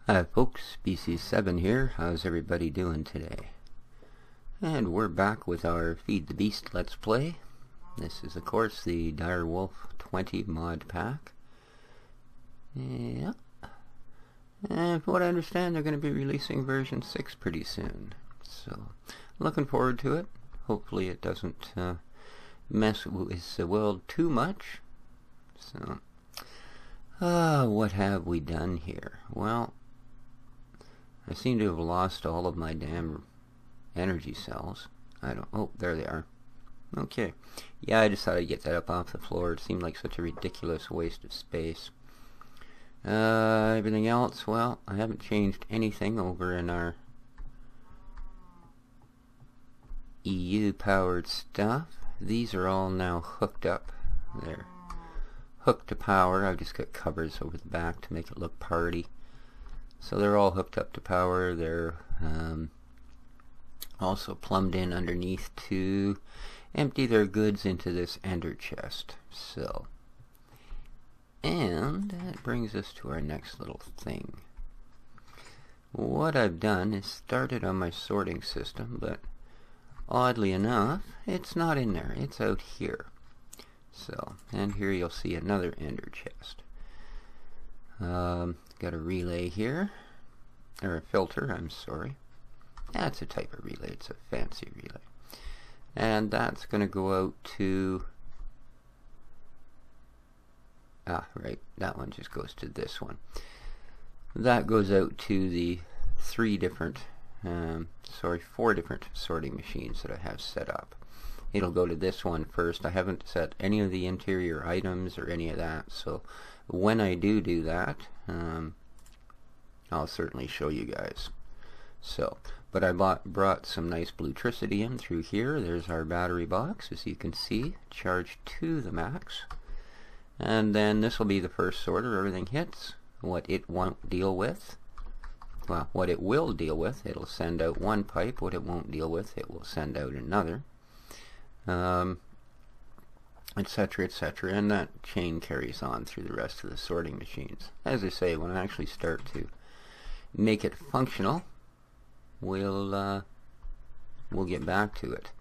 Hi folks, Species 7 here. How's everybody doing today? And we're back with our Feed the Beast Let's Play. This is of course the Direwolf 20 mod pack. Yeah. And from what I understand, they're going to be releasing version 6 pretty soon. So, looking forward to it. Hopefully it doesn't mess with the world too much. So, what have we done here? Well, I seem to have lost all of my damn energy cells. Oh, there they are. Okay. Yeah, I just thought I'd get that up off the floor. It seemed like such a ridiculous waste of space. Everything else, well, I haven't changed anything over in our EU-powered stuff. These are all now hooked up. They're hooked to power. I've just got covers over the back to make it look party. So they're all hooked up to power. They're also plumbed in underneath to empty their goods into this ender chest. So, and that brings us to our next little thing. What I've done is started on my sorting system, but oddly enough, it's not in there. It's out here. So, and here you'll see another ender chest. Got a relay here, or a filter, I'm sorry. That's a type of relay, it's a fancy relay. And that's going to go out to, right, that one just goes to this one. That goes out to the four different sorting machines that I have set up. It'll go to this one first. I haven't set any of the interior items or any of that, so when I do that, I'll certainly show you guys. So, but I brought some nice Bluetricity in through here. There's our battery box, as you can see, charged to the max. And then this will be the first sorter. Everything hits. What it won't deal with, well, what it will deal with, it'll send out one pipe. What it won't deal with, it will send out another. Etc., etc., and that chain carries on through the rest of the sorting machines. As I say, when I actually start to make it functional, we'll get back to it.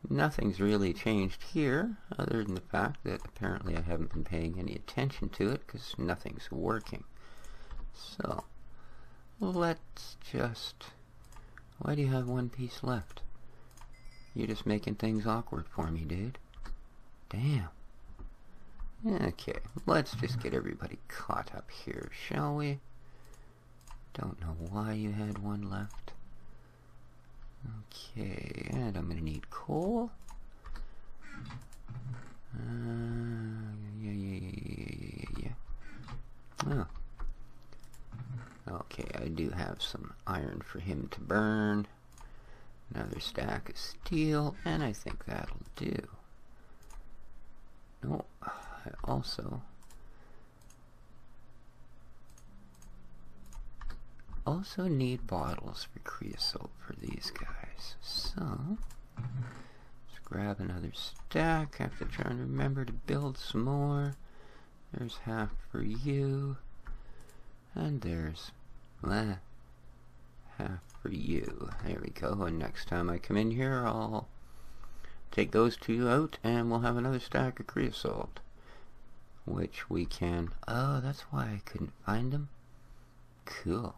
Nothing's really changed here, other than the fact that apparently I haven't been paying any attention to it because nothing's working. So, let's just... Why do you have one piece left? You're just making things awkward for me, dude. Damn. Okay, let's just get everybody caught up here, shall we? Don't know why you had one left. Okay, and I'm gonna need coal. Yeah. Oh. Okay, I do have some iron for him to burn. Another stack of steel, and I think that'll do. No, I also need bottles for creosote for these guys. So, let's grab another stack. Have to try and remember to build some more. There's half for you. And there's half for you. There we go. And next time I come in here, I'll take those two out and we'll have another stack of creosote. Which we can... Oh, that's why I couldn't find them. Cool.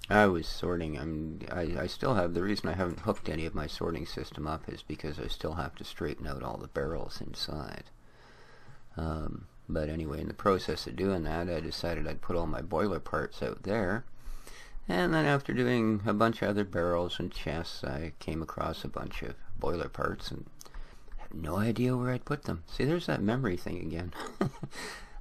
I was sorting. I still have... The reason I haven't hooked any of my sorting system up is because I still have to straighten out all the barrels inside. But anyway, in the process of doing that, I decided I'd put all my boiler parts out there. And then after doing a bunch of other barrels and chests, I came across a bunch of boiler parts and had no idea where I'd put them. See, there's that memory thing again.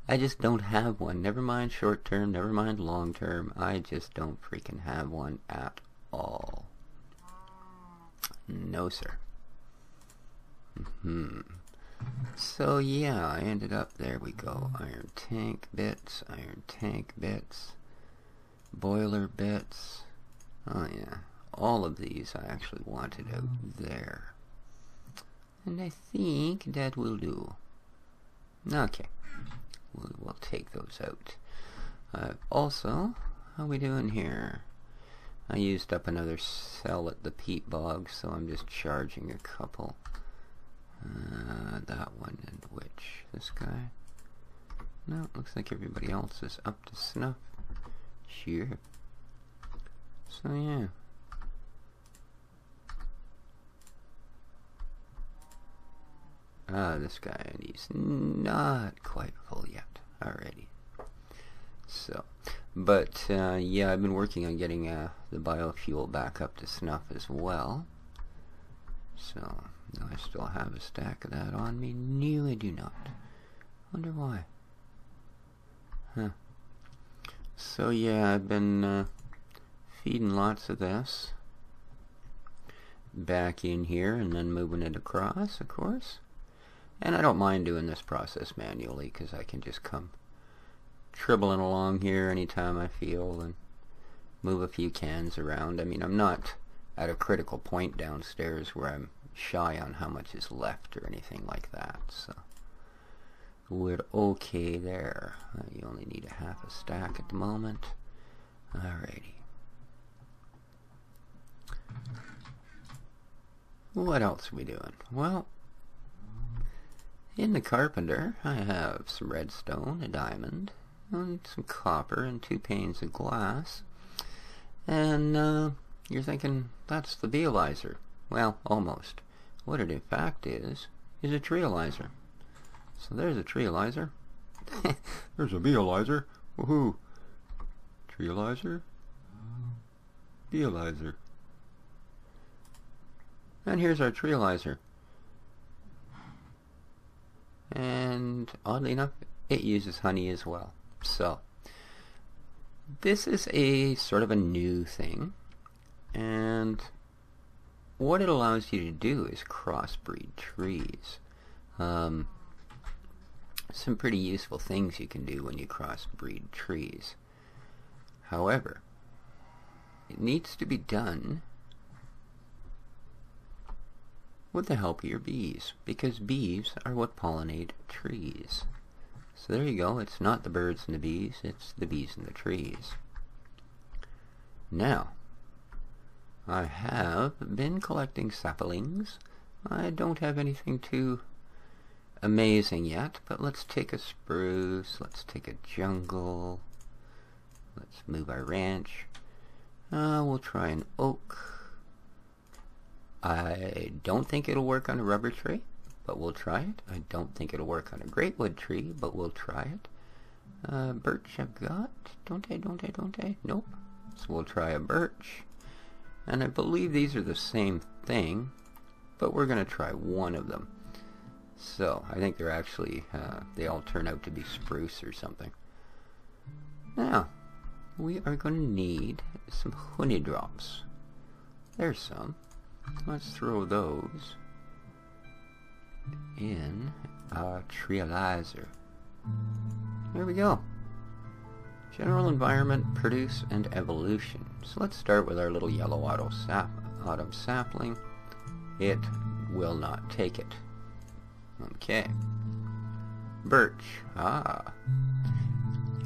I just don't have one. Never mind short term, never mind long term. I just don't freaking have one at all. No, sir. So yeah, I ended up, there we go, iron tank bits, boiler bits. Oh yeah, all of these I actually wanted out there. And I think that will do. Okay, we'll take those out. Also, how we doing here? I used up another cell at the peat bog, so I'm just charging a couple. That one and which? This guy? No, looks like everybody else is up to snuff. Sure. So yeah. This guy, and he's not quite full yet. Alrighty. So, but yeah, I've been working on getting the biofuel back up to snuff as well. So, no, I still have a stack of that on me. No, I do not. Wonder why. Huh. So yeah, I've been feeding lots of this back in here and then moving it across, of course. And I don't mind doing this process manually because I can just come tribbling along here anytime I feel and move a few cans around. I mean, I'm not at a critical point downstairs where I'm shy on how much is left or anything like that, so we're okay there. You only need a half a stack at the moment. Alrighty. What else are we doing? Well, in the carpenter, I have some redstone, a diamond, and some copper, and 2 panes of glass. And you're thinking, that's the Beealizer. Well, almost. What it in fact is a Treealizer. So there's a Treealizer. There's a Beealizer. Woohoo! Treealizer. Beealizer. And here's our Treealizer. And oddly enough, it uses honey as well. So this is a sort of a new thing, and what it allows you to do is crossbreed trees. Some pretty useful things you can do when you crossbreed trees. However, it needs to be done with the help of your bees, because bees are what pollinate trees. So there you go, it's not the birds and the bees, it's the bees and the trees. Now, I have been collecting saplings. I don't have anything too amazing yet, but let's take a spruce, let's take a jungle, let's move our ranch. We'll try an oak. I don't think it'll work on a rubber tree, but we'll try it. I don't think it'll work on a great wood tree, but we'll try it. Birch I've got. Don't I? Nope. So we'll try a birch. And I believe these are the same thing, but we're going to try one of them. So, I think they're actually, they all turn out to be spruce or something. Now, we are going to need some honey drops. There's some. Let's throw those in our Treealizer. There we go. General environment, produce, and evolution. So let's start with our little yellow autumn sapling. It will not take it. Okay. Birch.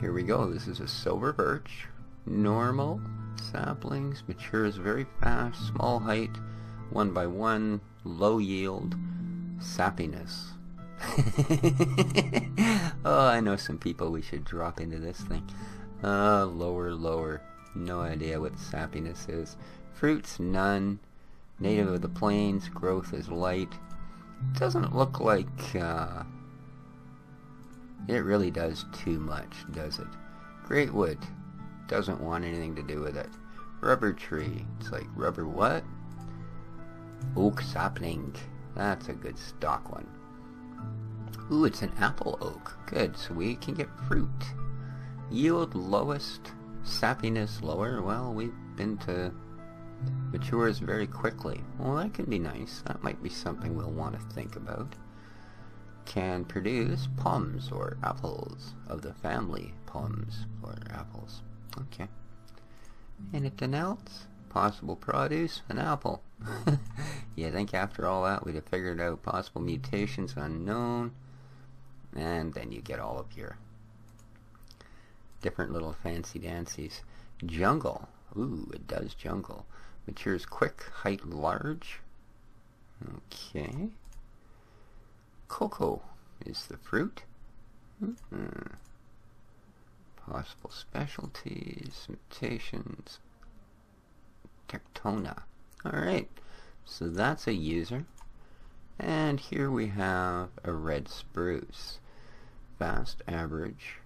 Here we go. This is a silver birch. Normal saplings, matures very fast, small height, 1 by 1, low yield, sappiness. Oh, I know some people we should drop into this thing. Lower. No idea what sappiness is. Fruits, none. Native of the plains, growth is light. Doesn't look like, it really does too much, does it? Great wood. Doesn't want anything to do with it. Rubber tree. It's like, rubber what? Oak sapling. That's a good stock one. Ooh, it's an apple oak. Good, so we can get fruit. Yield lowest, sappiness lower. Well, we've been to matures very quickly. Well, that can be nice. That might be something we'll want to think about. Can produce plums or apples of the family plums or apples. Okay. Anything else? Possible produce? An apple. You think after all that we'd have figured out possible mutations unknown, and then you get all of your different little fancy dancies. Jungle. Ooh, it does jungle. Matures quick, height large. Okay. Cocoa is the fruit. Possible specialties, mutations. Tectona. Alright, so that's a user. And here we have a red spruce. Fast average.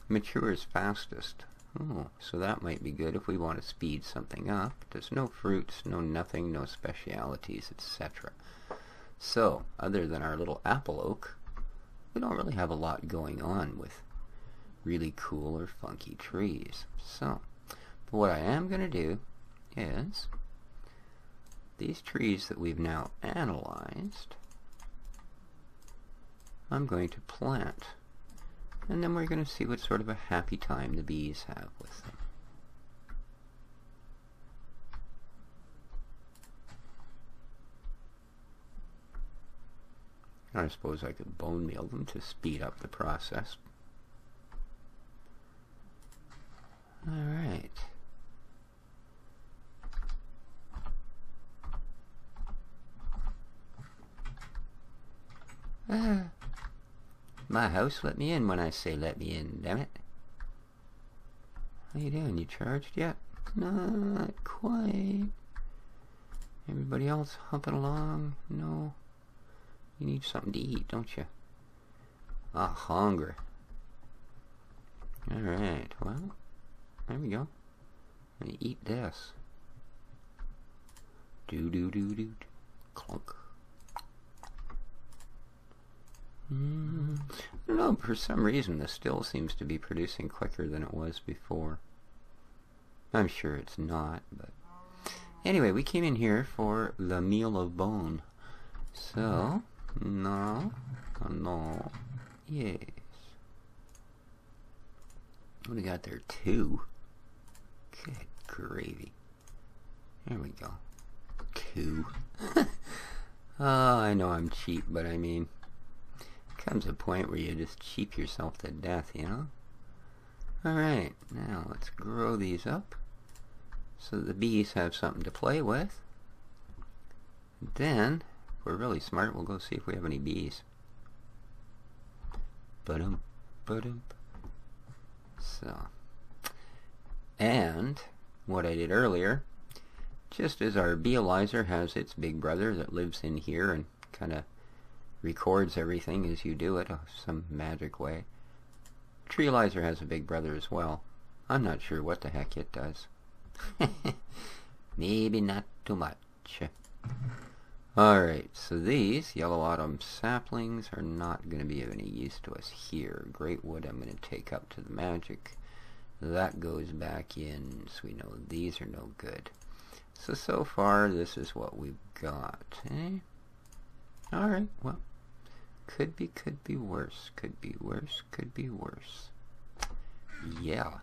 Matures fastest. Oh, so that might be good if we want to speed something up. There's no fruits, no nothing, no specialities, etc. So, other than our little apple oak, we don't really have a lot going on with really cool or funky trees. So, but what I am going to do is, these trees that we've now analyzed, I'm going to plant. And then we're going to see what sort of a happy time the bees have with them. I suppose I could bone meal them to speed up the process. Alright. My house let me in when I say let me in, damn it. How you doing? You charged yet? Not quite. Everybody else humping along? No. You need something to eat, don't you? Ah, hunger. Alright, well, there we go. I'm gonna eat this. Do. Clunk. I don't know, for some reason this still seems to be producing quicker than it was before. I'm sure it's not, but... Anyway, we came in here for the meal of bone. So, no, yes. What do we got there? 2. Good gravy. There we go. 2. Oh, I know I'm cheap, but I mean... comes a point where you just cheap yourself to death, you know? Alright, now let's grow these up so that the bees have something to play with. Then, if we're really smart, we'll go see if we have any bees. Ba-dum, ba-dum. So, and what I did earlier, just as our Beealyzer has its big brother that lives in here and kind of records everything as you do it some magic way, Treealyzer has a big brother as well. I'm not sure what the heck it does. Maybe not too much. Alright, so these Yellow Autumn saplings are not going to be of any use to us here. Great Wood I'm going to take up to the magic. That goes back in, so we know these are no good. So far this is what we've got, eh? Alright, well, could be worse, could be worse. Yeah.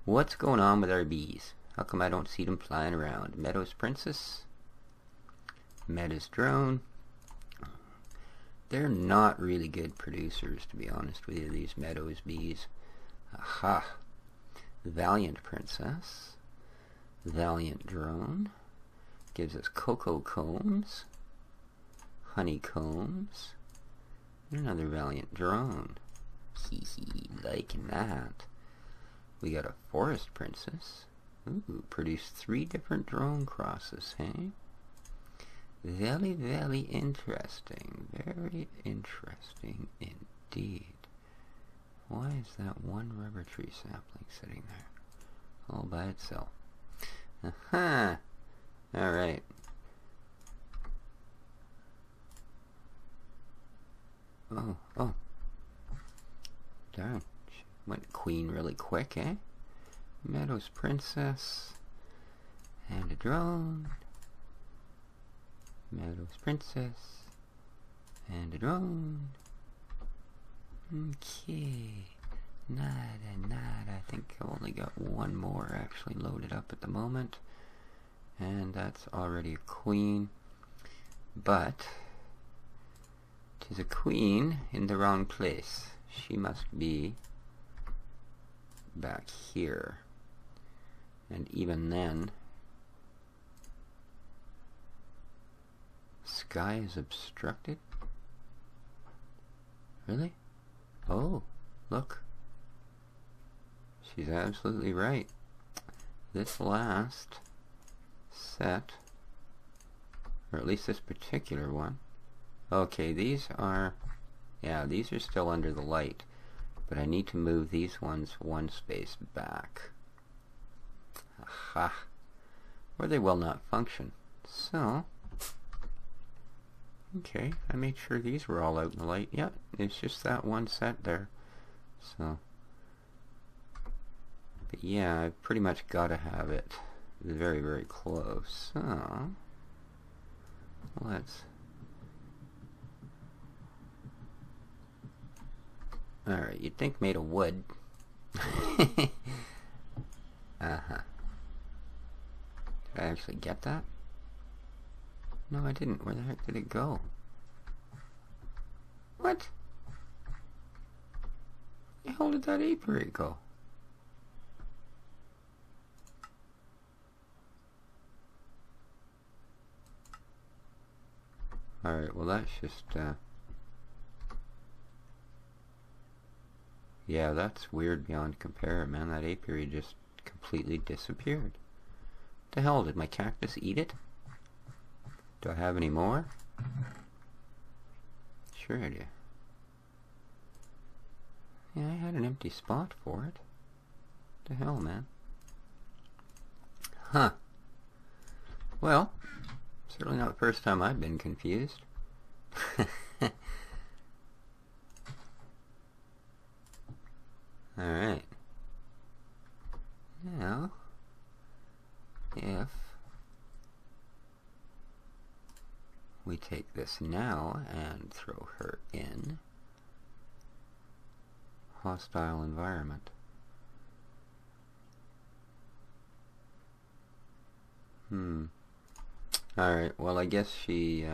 What's going on with our bees? How come I don't see them flying around? Meadows Princess? Meadows Drone? They're not really good producers, to be honest with you, these Meadows bees. Aha. Valiant Princess. Valiant Drone. Gives us cocoa combs. Honeycombs. Another Valiant Drone. Hee hee, liking that. We got a Forest Princess. Ooh, produced 3 different drone crosses, hey? Very, very interesting. Very interesting indeed. Why is that one rubber tree sapling sitting there all by itself? Aha! Alright. Oh. Darn. She went queen really quick, eh? Meadows Princess. And a drone. Meadows Princess. And a drone. Okay. Nada. I think I've only got one more actually loaded up at the moment. And that's already a queen. But 'tis a queen in the wrong place. She must be back here. And even then, sky is obstructed? Really? Oh, look. She's absolutely right. This last set, or at least this particular one. Okay, these are, yeah, these are still under the light, but I need to move these ones one space back. Aha. Or they will not function. So, okay, I made sure these were all out in the light. Yeah, it's just that one set there. So, but yeah, I've pretty much got to have it very, very close. So, let's... Alright, you'd think made of wood. Uh-huh. Did I actually get that? No, I didn't. Where the heck did it go? What? Where the hell did that apiary go? Alright, well that's just, yeah, that's weird beyond compare, man. That apiary just completely disappeared. What the hell, did my cactus eat it? Do I have any more? Sure I do. Yeah, I had an empty spot for it. What the hell, man? Huh. Well, certainly not the first time I've been confused. Alright. Now, if we take this now and throw her in hostile environment. Alright, well I guess she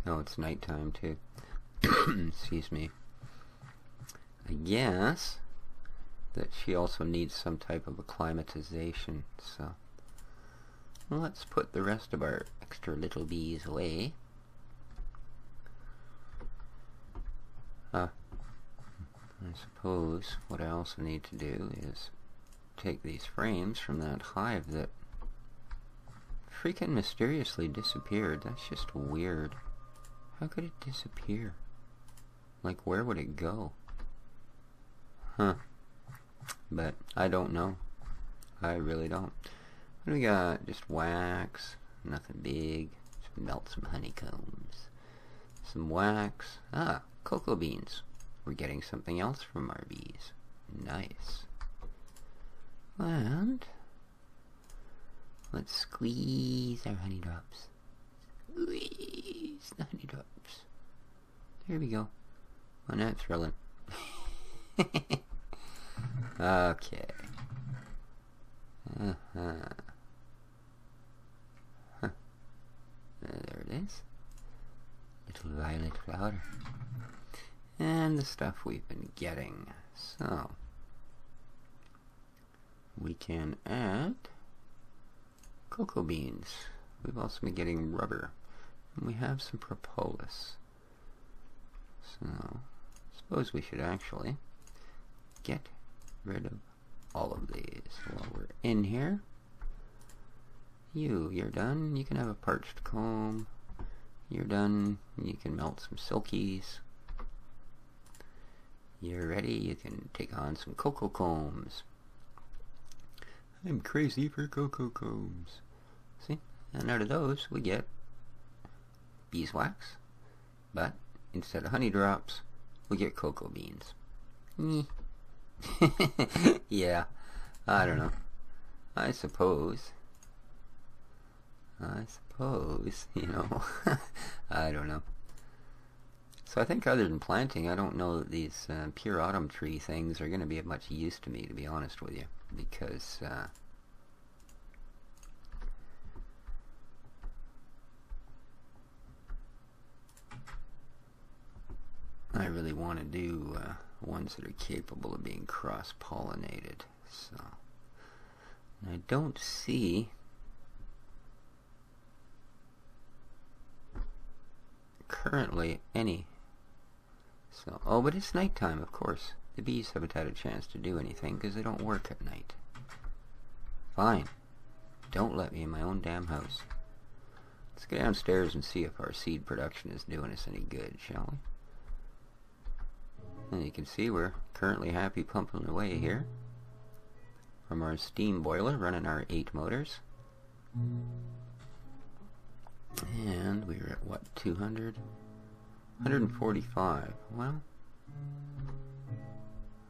oh, it's nighttime too. Excuse me. I guess that she also needs some type of acclimatization, so let's put the rest of our extra little bees away. I suppose what I also need to do is take these frames from that hive that freaking mysteriously disappeared. That's just weird. How could it disappear? Like, where would it go? Huh. But I don't know. I really don't. What do we got? Just wax. Nothing big. Just melt some honeycombs. Some wax. Ah, cocoa beans. We're getting something else from our bees. Nice. And let's squeeze our honey drops. Squeeze the honey drops. There we go. Oh, now it's thrilling. Okay. There it is. Little violet flower. And the stuff we've been getting. So, we can add cocoa beans. We've also been getting rubber. And we have some propolis. So, I suppose we should actually get rid of all of these while we're in here. You're done. You can have a parched comb. You're done. You can melt some silkies. You're ready. You can take on some cocoa combs. I'm crazy for cocoa combs. See? And out of those we get beeswax. But instead of honey drops, we get cocoa beans. Yeah, I don't know. I suppose, you know, I don't know. So I think other than planting, I don't know that these pure autumn tree things are going to be of much use to me, to be honest with you, because really want to do ones that are capable of being cross-pollinated. So, I don't see currently any. So, oh, but it's nighttime, of course. The bees haven't had a chance to do anything because they don't work at night. Fine. Don't let me in my own damn house. Let's go downstairs and see if our seed production is doing us any good, shall we? And you can see we're currently happy pumping away here from our steam boiler running our 8 motors. And we were at what, 200? 145. Well,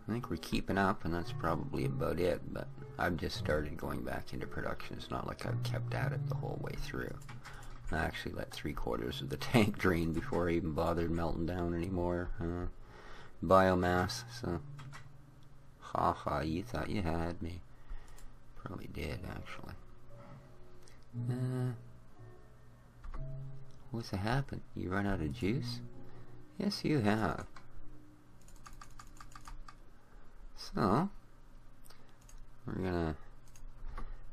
I think we're keeping up, and that's probably about it, but I've just started going back into production. It's not like I've kept at it the whole way through. I actually let 3/4 of the tank drain before I even bothered melting down anymore. Biomass, so haha, you thought you had me. Probably did, actually. What's happened? You run out of juice? Yes, you have. So, we're gonna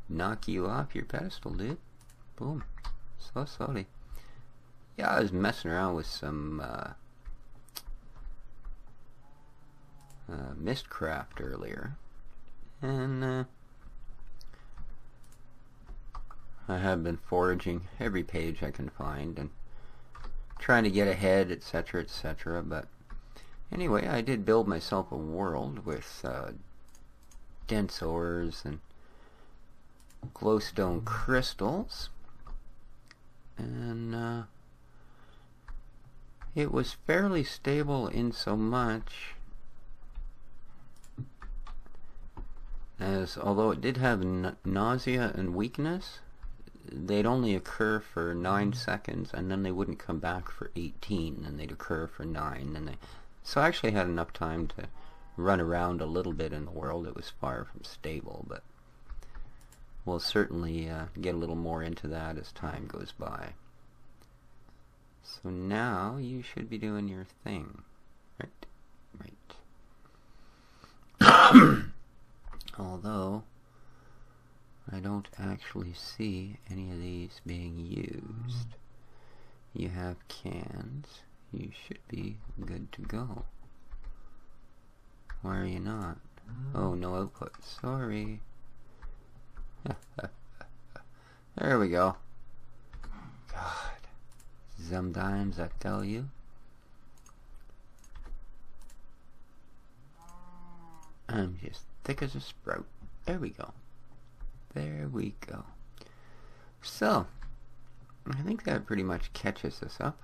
knock you off your pedestal, dude. Boom. So slowly. Yeah, I was messing around with some Mistcraft earlier, and I have been foraging every page I can find and trying to get ahead, etc., etc. But anyway, I did build myself a world with dense ores and glowstone crystals, and it was fairly stable in so much as, although it did have nausea and weakness, they'd only occur for 9 seconds, and then they wouldn't come back for 18, and they'd occur for 9, and they... So I actually had enough time to run around a little bit in the world. It was far from stable, but we'll certainly get a little more into that as time goes by. So now you should be doing your thing. Right. Although I don't actually see any of these being used. You have cans. You should be good to go. Why are you not? Oh, no output. Sorry. There we go. God. Sometimes I tell you. I'm just thick as a sprout. There we go. There we go. So, I think that pretty much catches us up.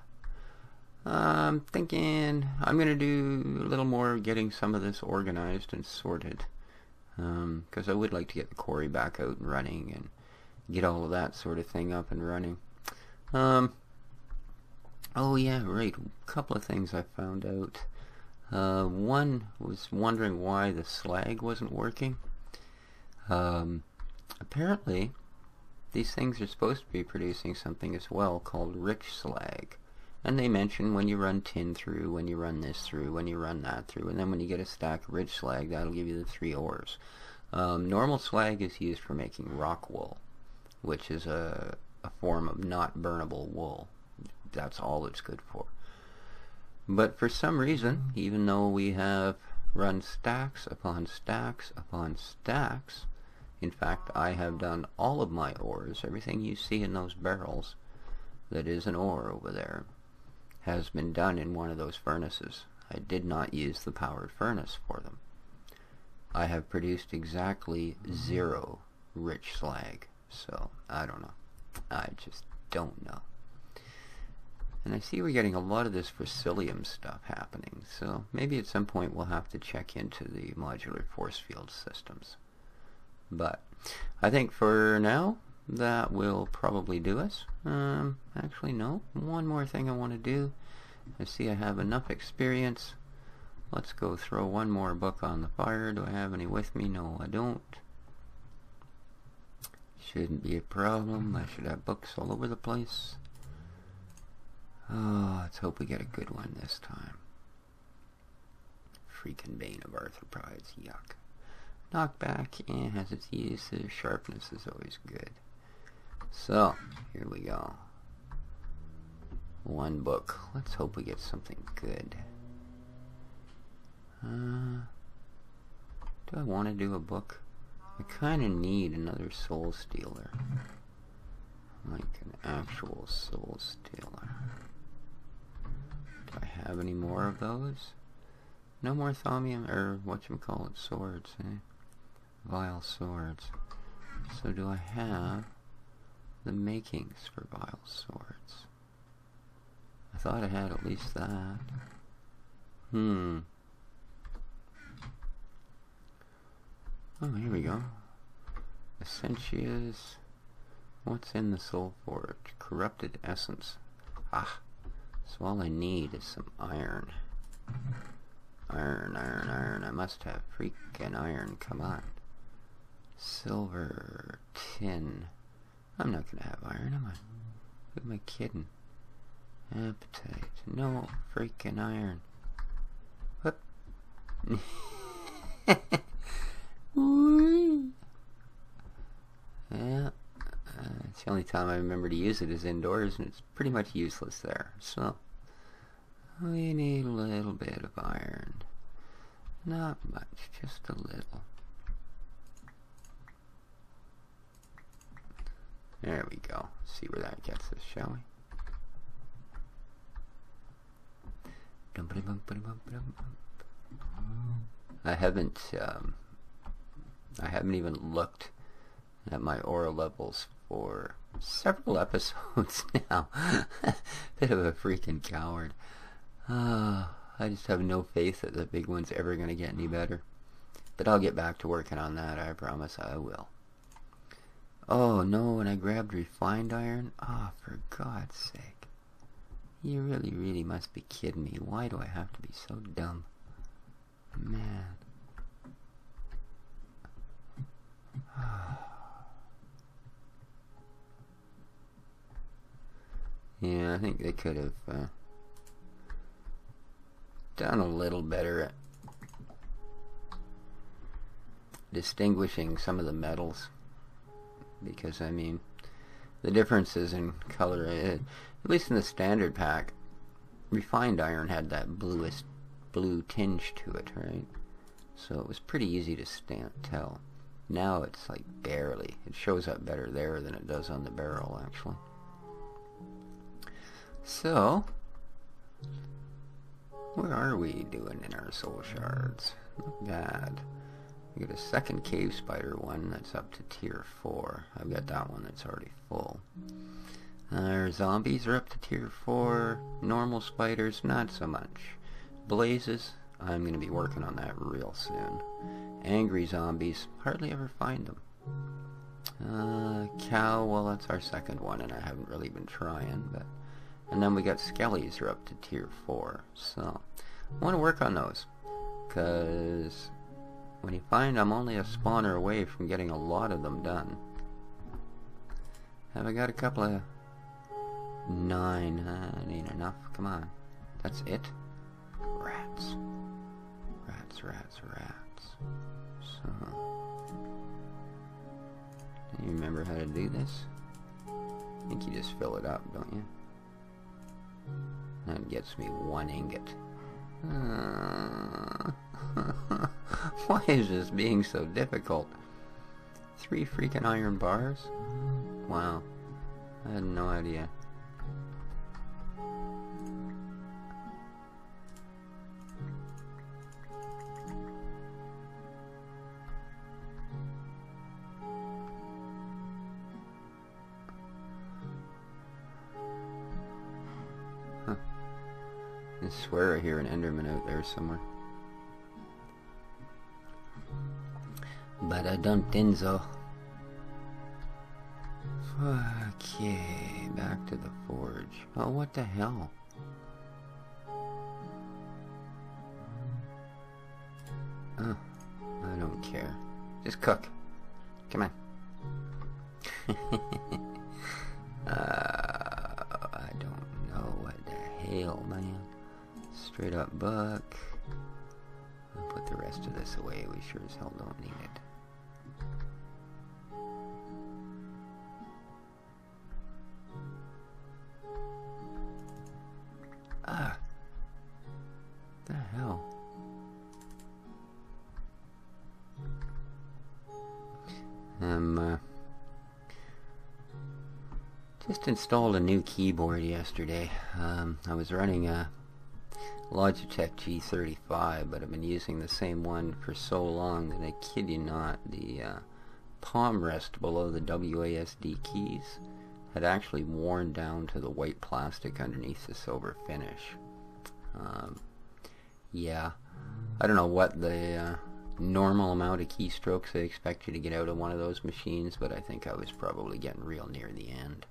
I'm thinking I'm going to do a little more getting some of this organized and sorted. Because I would like to get the quarry back out and running and get all of that sort of thing up and running. Oh yeah, right. A couple of things I found out. One was wondering why the slag wasn't working. Apparently, these things are supposed to be producing something as well called rich slag. And they mention when you run tin through, when you run this through, when you run that through, and then when you get a stack of rich slag, that'll give you the 3 ores. Normal slag is used for making rock wool, which is a form of not burnable wool. That's all it's good for. But for some reason, even though we have run stacks upon stacks upon stacks, in fact, I have done all of my ores, everything you see in those barrels that is an ore over there, has been done in one of those furnaces. I did not use the powered furnace for them. I have produced exactly 0 rich slag, so I don't know. I just don't know. And I see we're getting a lot of this Vercillium stuff happening, so maybe at some point we'll have to check into the modular force field systems. But I think for now, that will probably do us. Actually no, one more thing I want to do. I see I have enough experience. Let's go throw one more book on the fire. Do I have any with me? No, I don't. Shouldn't be a problem. I should have books all over the place. Oh, let's hope we get a good one this time. freaking bane of arthropods. Yuck. Knockback has its uses. Sharpness is always good. So, here we go. One book. Let's hope we get something good. Do I want to do a book? I kind of need another Soul Stealer. Like an actual Soul Stealer. Do I have any more of those? No more Thaumium, or whatchamacallit, swords, eh? Vile swords. So do I have the makings for vile swords? I thought I had at least that. Oh, here we go. Essentias. What's in the Soul Forge? Corrupted Essence. Ah. So all I need is some iron. Iron, iron, iron. I must have freaking iron. Come on. Silver. Tin. I'm not gonna have iron, am I? Who am I kidding? Appetite. No freaking iron. What? Yeah. It's the only time I remember to use it is indoors, and it's pretty much useless there. So, we need a little bit of iron. Not much, just a little. There we go. See where that gets us, shall we? I haven't even looked at my aura levels for several episodes now. Bit of a freaking coward. I just have no faith that the big one's ever going to get any better. But I'll get back to working on that, I promise I will. Oh no, and I grabbed refined iron? Oh, for God's sake. You really, really must be kidding me. Why do I have to be so dumb? Man. Yeah, I think they could have done a little better at distinguishing some of the metals. Because, I mean, the differences in color, at least in the standard pack, refined iron had that blue tinge to it, right? So it was pretty easy to tell. Now it's like barely. It shows up better there than it does on the barrel, actually. So, where are we doing in our soul shards? Not bad. We got a second cave spider one that's up to tier 4. I've got that one that's already full. Our zombies are up to tier 4. Normal spiders, not so much. Blazes, I'm going to be working on that real soon. Angry zombies, hardly ever find them. Cow, well, that's our second one, and I haven't really been trying, but... And then we got skellies are up to tier 4, so... I want to work on those, because... when you find I'm only a spawner away from getting a lot of them done. Have I got a couple of... 9, ain't enough, come on. That's it? Rats. Rats, rats, rats. So... do you remember how to do this? I think you just fill it up, don't you? That gets me 1 ingot. Why is this being so difficult? 3 freaking iron bars? Wow. I had no idea. Huh. I swear I hear an Enderman out there somewhere. But I don't think so. Okay, back to the forge. Oh, what the hell? Oh, I don't care. Just cook. Come on. I don't know what the hell, man. Straight up buck. rest of this away. We sure as hell don't need it. Ah. The hell? Just installed a new keyboard yesterday. I was running a Logitech G35, but I've been using the same one for so long that I kid you not, the palm rest below the WASD keys had actually worn down to the white plastic underneath the silver finish. Yeah, I don't know what the normal amount of keystrokes they expect you to get out of one of those machines, but I think I was probably getting real near the end.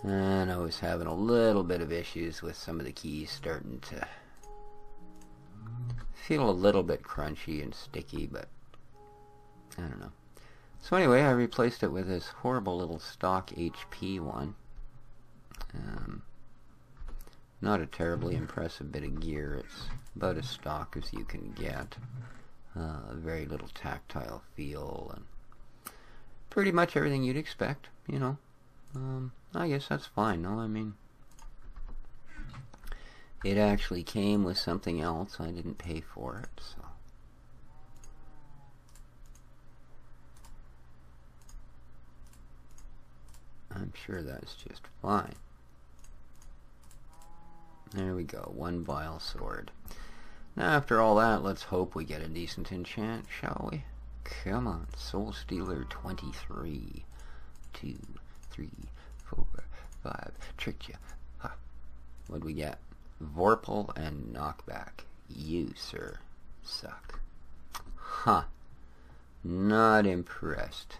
And I was having a little bit of issues with some of the keys starting to feel a little bit crunchy and sticky, but I don't know. So anyway, I replaced it with this horrible little stock HP one. Not a terribly impressive bit of gear. It's about as stock as you can get. Very little tactile feel and pretty much everything you'd expect, you know. I guess that's fine, no? I mean, it actually came with something else. I didn't pay for it, so. I'm sure that's just fine. There we go, one vile sword. Now after all that, let's hope we get a decent enchant, shall we? Come on, Soul Stealer 23. 2, 3, 4, 5. Tricked you. Huh. What'd we get? Vorpal and Knockback. You, sir, suck. Huh. Not impressed.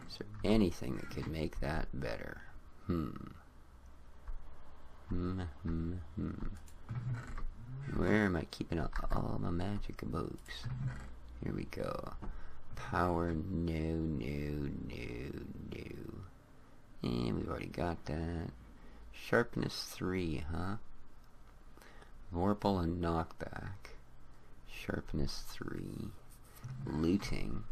Is there anything that could make that better? Where am I keeping all my magic books? Here we go. Power, no. And we've already got that. Sharpness 3, huh? Vorpal and Knockback. Sharpness 3. Looting.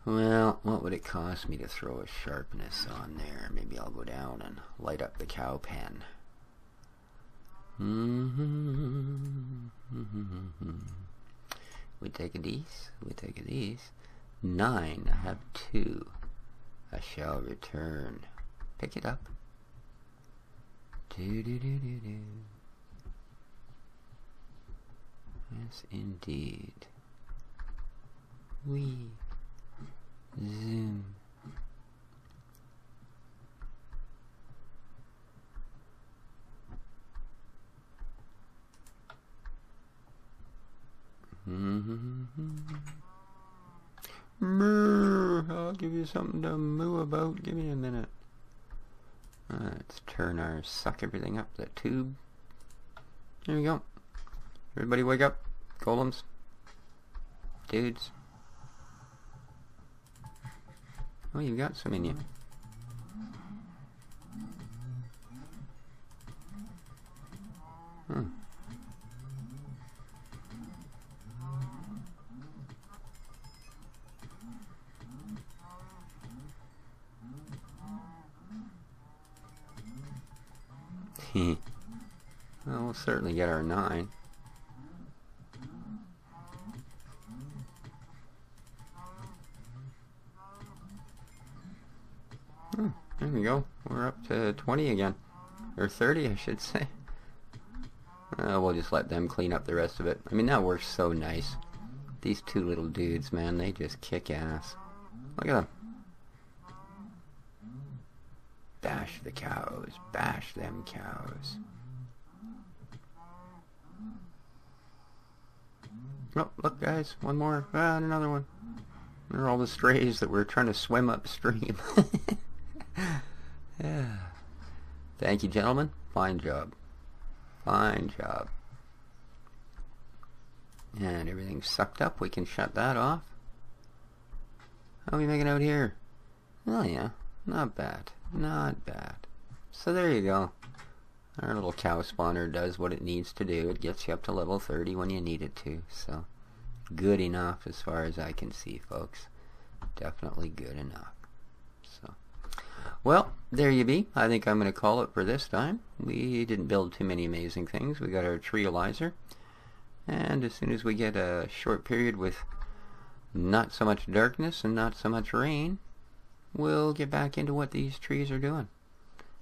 Well, what would it cost me to throw a sharpness on there? Maybe I'll go down and light up the cow pen. We take a these. 9. I have 2. I shall return. Pick it up. Yes, indeed. We zoom. I'll give you something to moo about. Give me a minute. Let's turn our suck everything up the tube. Here we go. Everybody wake up. Golems. Dudes. Oh, you've got some in you. Well, we'll certainly get our 9. There we go. We're up to 20 again. Or 30, I should say. We'll just let them clean up the rest of it. I mean, that works so nice. These two little dudes, man, they just kick ass. Look at them. Bash the cows. Bash them cows. Oh, look, guys. One more. And another one. There are all the strays that were trying to swim upstream. Yeah. Thank you, gentlemen. Fine job. Fine job. And everything's sucked up. We can shut that off. How are we making out here? Oh, yeah. Not bad. Not bad. So there you go. Our little cow spawner does what it needs to do. It gets you up to level 30 when you need it to. So, good enough as far as I can see, folks. Definitely good enough. So, well, there you be. I think I'm going to call it for this time. We didn't build too many amazing things. We got our treealizer. And as soon as we get a short period with not so much darkness and not so much rain, we'll get back into what these trees are doing.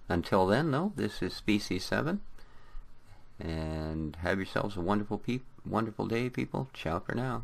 Until then, though, this is Species 7. And have yourselves a wonderful day, people. Ciao for now.